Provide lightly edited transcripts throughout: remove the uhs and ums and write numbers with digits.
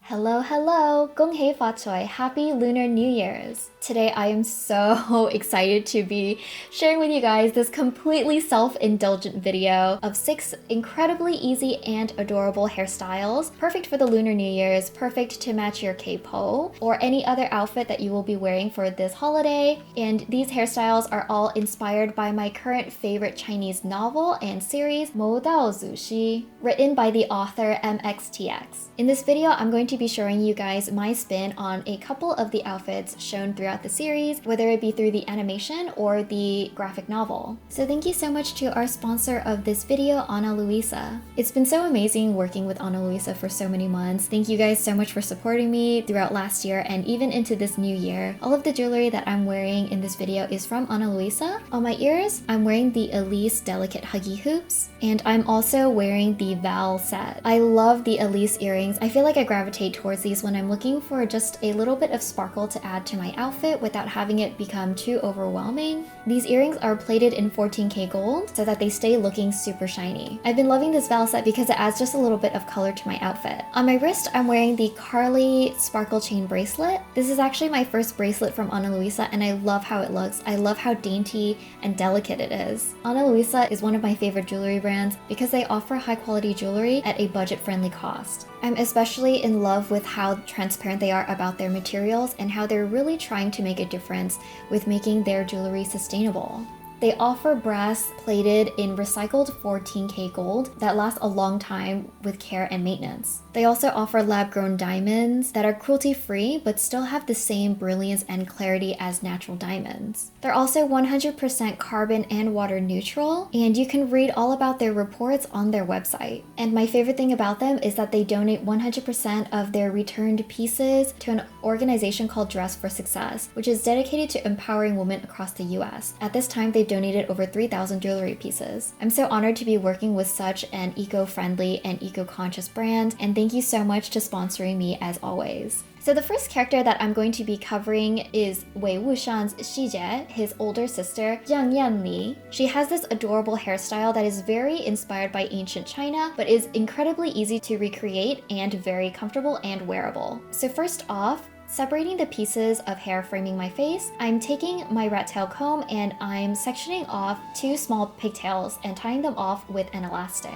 Hello, hello! Gong hei fa choy! Happy Lunar New Year's! Today I am so excited to be sharing with you guys this completely self-indulgent video of 6 incredibly easy and adorable hairstyles, perfect for the Lunar New Year's, perfect to match your K-po, or any other outfit that you will be wearing for this holiday. And these hairstyles are all inspired by my current favorite Chinese novel and series, Mo Dao Zu Shi, written by the author MXTX. In this video, I'm going to be showing you guys my spin on a couple of the outfits shown throughout the series, whether it be through the animation or the graphic novel. So thank you so much to our sponsor of this video, Ana Luisa. It's been so amazing working with Ana Luisa for so many months. Thank you guys so much for supporting me throughout last year and even into this new year. All of the jewelry that I'm wearing in this video is from Ana Luisa. On my ears, I'm wearing the Elise Delicate Huggy Hoops, and I'm also wearing the Val set. I love the Elise earrings. I feel like I gravitate towards these when I'm looking for just a little bit of sparkle to add to my outfit without having it become too overwhelming. These earrings are plated in 14K gold so that they stay looking super shiny. I've been loving this Val set because it adds just a little bit of color to my outfit. On my wrist, I'm wearing the Carly sparkle chain bracelet. This is actually my first bracelet from Ana Luisa and I love how it looks. I love how dainty and delicate it is. Ana Luisa is one of my favorite jewelry brands because they offer high quality jewelry at a budget-friendly cost. I'm especially in love with how transparent they are about their materials and how they're really trying to make a difference with making their jewelry sustainable. They offer brass plated in recycled 14K gold that lasts a long time with care and maintenance. They also offer lab-grown diamonds that are cruelty-free but still have the same brilliance and clarity as natural diamonds. They're also 100% carbon and water neutral, and you can read all about their reports on their website. And my favorite thing about them is that they donate 100% of their returned pieces to an organization called Dress for Success, which is dedicated to empowering women across the US. At this time, they've donated over 3,000 jewelry pieces. I'm so honored to be working with such an eco-friendly and eco-conscious brand, and thank you so much to sponsoring me as always. So the first character that I'm going to be covering is Wei Wuxian's Xijie, his older sister, Jiang Yanli. She has this adorable hairstyle that is very inspired by ancient China, but is incredibly easy to recreate and very comfortable and wearable. So first off, separating the pieces of hair framing my face, I'm taking my rat tail comb and I'm sectioning off 2 small pigtails and tying them off with an elastic.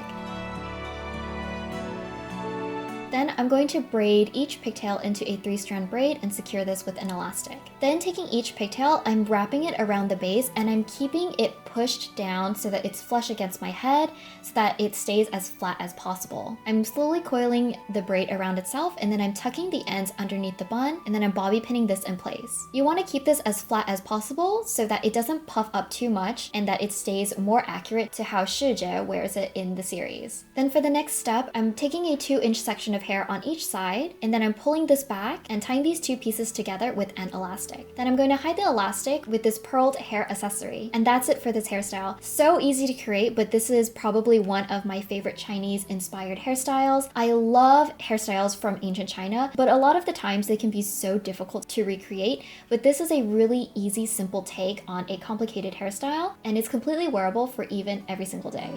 Then I'm going to braid each pigtail into a 3-strand braid and secure this with an elastic. Then taking each pigtail, I'm wrapping it around the base and I'm keeping it pushed down so that it's flush against my head so that it stays as flat as possible. I'm slowly coiling the braid around itself and then I'm tucking the ends underneath the bun and then I'm bobby pinning this in place. You want to keep this as flat as possible so that it doesn't puff up too much and that it stays more accurate to how Shijie wears it in the series. Then for the next step, I'm taking a 2-inch section of hair on each side and then I'm pulling this back and tying these 2 pieces together with an elastic. Then I'm going to hide the elastic with this pearled hair accessory. And that's it for this hairstyle. So easy to create, but this is probably one of my favorite Chinese inspired hairstyles. I love hairstyles from ancient China, but a lot of the times they can be so difficult to recreate, but this is a really easy, simple take on a complicated hairstyle, and it's completely wearable for even every single day.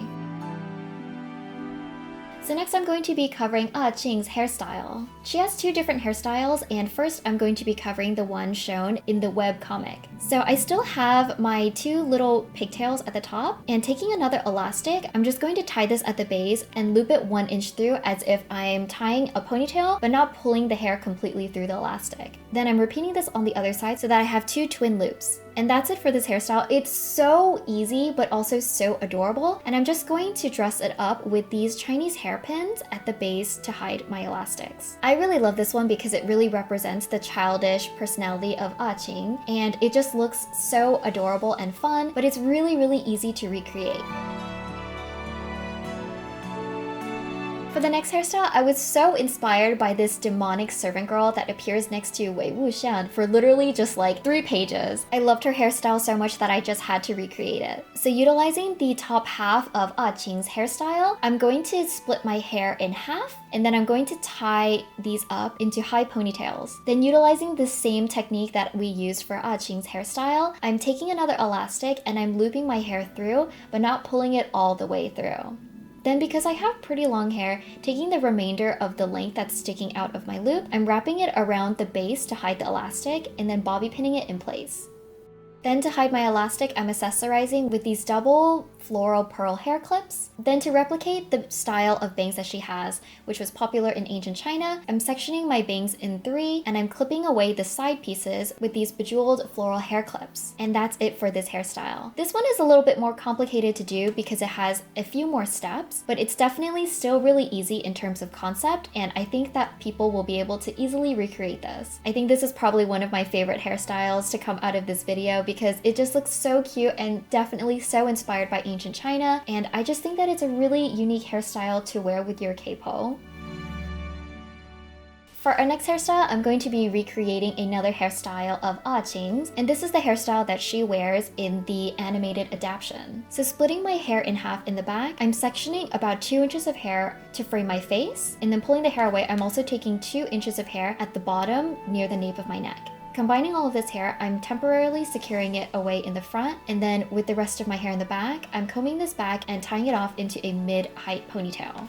So next I'm going to be covering Qing's hairstyle. She has 2 different hairstyles, and first I'm going to be covering the one shown in the webcomic. So I still have my 2 little pigtails at the top, and taking another elastic, I'm just going to tie this at the base and loop it 1 inch through as if I'm tying a ponytail, but not pulling the hair completely through the elastic. Then I'm repeating this on the other side so that I have 2 twin loops. And that's it for this hairstyle. It's so easy, but also so adorable. And I'm just going to dress it up with these Chinese hairpins at the base to hide my elastics. I really love this one because it really represents the childish personality of Qing, and it just looks so adorable and fun, but it's really, really easy to recreate. For the next hairstyle, I was so inspired by this demonic servant girl that appears next to Wei Wuxian for literally just like 3 pages. I loved her hairstyle so much that I just had to recreate it. So utilizing the top half of Qing's hairstyle, I'm going to split my hair in half and then I'm going to tie these up into high ponytails. Then utilizing the same technique that we used for Qing's hairstyle, I'm taking another elastic and I'm looping my hair through, but not pulling it all the way through. Then because I have pretty long hair, taking the remainder of the length that's sticking out of my loop, I'm wrapping it around the base to hide the elastic and then bobby pinning it in place. Then to hide my elastic, I'm accessorizing with these double floral pearl hair clips. Then to replicate the style of bangs that she has, which was popular in ancient China, I'm sectioning my bangs in 3 and I'm clipping away the side pieces with these bejeweled floral hair clips. And that's it for this hairstyle. This one is a little bit more complicated to do because it has a few more steps, but it's definitely still really easy in terms of concept, and I think that people will be able to easily recreate this. I think this is probably one of my favorite hairstyles to come out of this video because it just looks so cute and definitely so inspired by ancient China, and I just think that it's a really unique hairstyle to wear with your cape-ho. For our next hairstyle, I'm going to be recreating another hairstyle of Ah Qing's, and this is the hairstyle that she wears in the animated adaptation. So splitting my hair in half in the back, I'm sectioning about 2 inches of hair to frame my face, and then pulling the hair away, I'm also taking 2 inches of hair at the bottom near the nape of my neck. Combining all of this hair, I'm temporarily securing it away in the front, and then with the rest of my hair in the back, I'm combing this back and tying it off into a mid-height ponytail.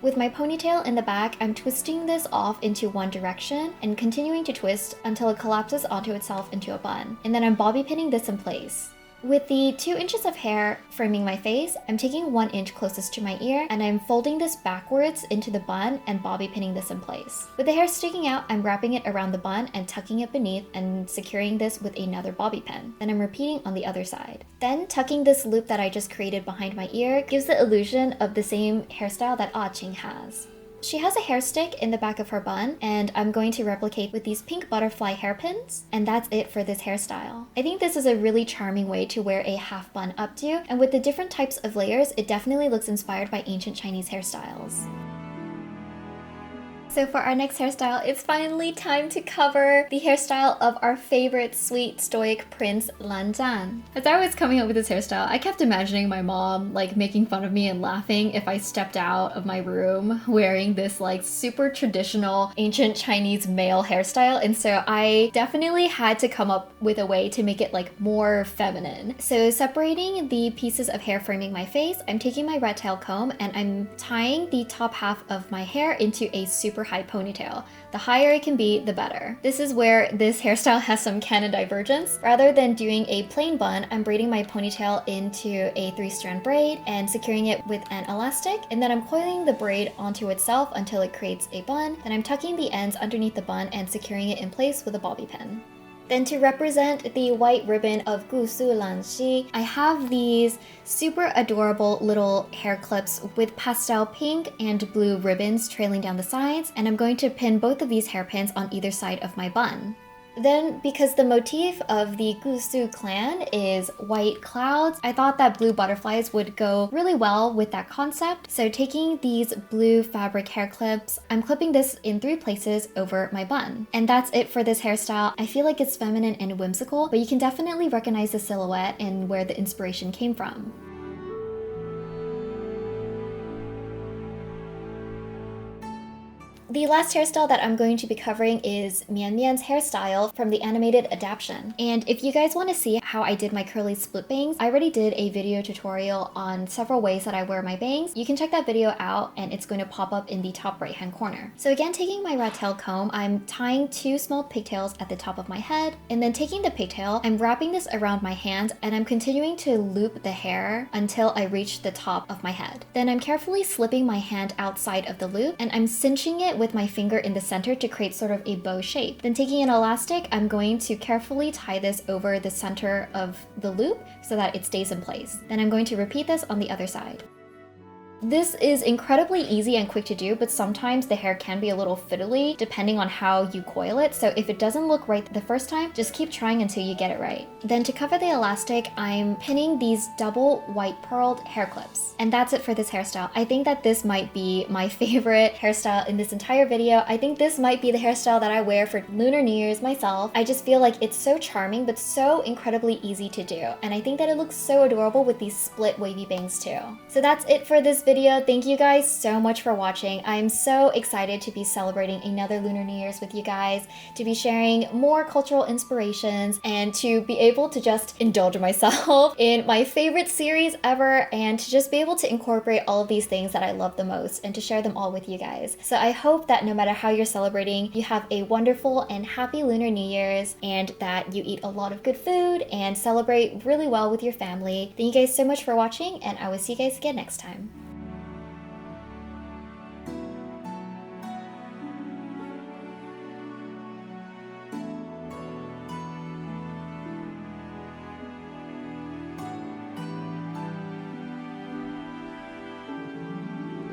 With my ponytail in the back, I'm twisting this off into one direction and continuing to twist until it collapses onto itself into a bun, and then I'm bobby pinning this in place. With the 2 inches of hair framing my face, I'm taking 1 inch closest to my ear and I'm folding this backwards into the bun and bobby pinning this in place. With the hair sticking out, I'm wrapping it around the bun and tucking it beneath and securing this with another bobby pin. Then I'm repeating on the other side. Then tucking this loop that I just created behind my ear gives the illusion of the same hairstyle that Ah Qing has. She has a hair stick in the back of her bun, and I'm going to replicate with these pink butterfly hairpins, and that's it for this hairstyle. I think this is a really charming way to wear a half bun updo, and with the different types of layers, it definitely looks inspired by ancient Chinese hairstyles. So for our next hairstyle, it's finally time to cover the hairstyle of our favorite sweet stoic prince Lan Zhan. As I was coming up with this hairstyle, I kept imagining my mom like making fun of me and laughing if I stepped out of my room wearing this like super traditional ancient Chinese male hairstyle, and so I definitely had to come up with a way to make it like more feminine. So separating the pieces of hair framing my face, I'm taking my rat tail comb and I'm tying the top half of my hair into a super high ponytail. The higher it can be, the better. This is where this hairstyle has some canon divergence. Rather than doing a plain bun, I'm braiding my ponytail into a 3-strand braid and securing it with an elastic, and then I'm coiling the braid onto itself until it creates a bun. Then I'm tucking the ends underneath the bun and securing it in place with a bobby pin. Then to represent the white ribbon of Gu Su Lan Xi, I have these super adorable little hair clips with pastel pink and blue ribbons trailing down the sides, and I'm going to pin both of these hairpins on either side of my bun. Then, because the motif of the Gu Su clan is white clouds, I thought that blue butterflies would go really well with that concept. So taking these blue fabric hair clips, I'm clipping this in 3 places over my bun. And that's it for this hairstyle. I feel like it's feminine and whimsical, but you can definitely recognize the silhouette and where the inspiration came from. The last hairstyle that I'm going to be covering is Mian Mian's hairstyle from the animated adaptation. And if you guys want to see how I did my curly split bangs, I already did a video tutorial on several ways that I wear my bangs. You can check that video out and it's going to pop up in the top right hand corner. So again, taking my rat tail comb, I'm tying 2 small pigtails at the top of my head, and then taking the pigtail, I'm wrapping this around my hand and I'm continuing to loop the hair until I reach the top of my head. Then I'm carefully slipping my hand outside of the loop and I'm cinching it with my finger in the center to create sort of a bow shape. Then taking an elastic, I'm going to carefully tie this over the center of the loop so that it stays in place. Then I'm going to repeat this on the other side. This is incredibly easy and quick to do, but sometimes the hair can be a little fiddly depending on how you coil it, so if it doesn't look right the first time, just keep trying until you get it right. Then to cover the elastic, I'm pinning these double white pearled hair clips. And that's it for this hairstyle. I think that this might be my favorite hairstyle in this entire video. I think this might be the hairstyle that I wear for Lunar New Year's myself. I just feel like it's so charming, but so incredibly easy to do. And I think that it looks so adorable with these split wavy bangs too. So that's it for this video. Thank you guys so much for watching. I'm so excited to be celebrating another Lunar New Year's with you guys, to be sharing more cultural inspirations, and to be able to just indulge myself in my favorite series ever, and to just be able to incorporate all of these things that I love the most and to share them all with you guys. So I hope that no matter how you're celebrating, you have a wonderful and happy Lunar New Year's, and that you eat a lot of good food and celebrate really well with your family. Thank you guys so much for watching, and I will see you guys again next time.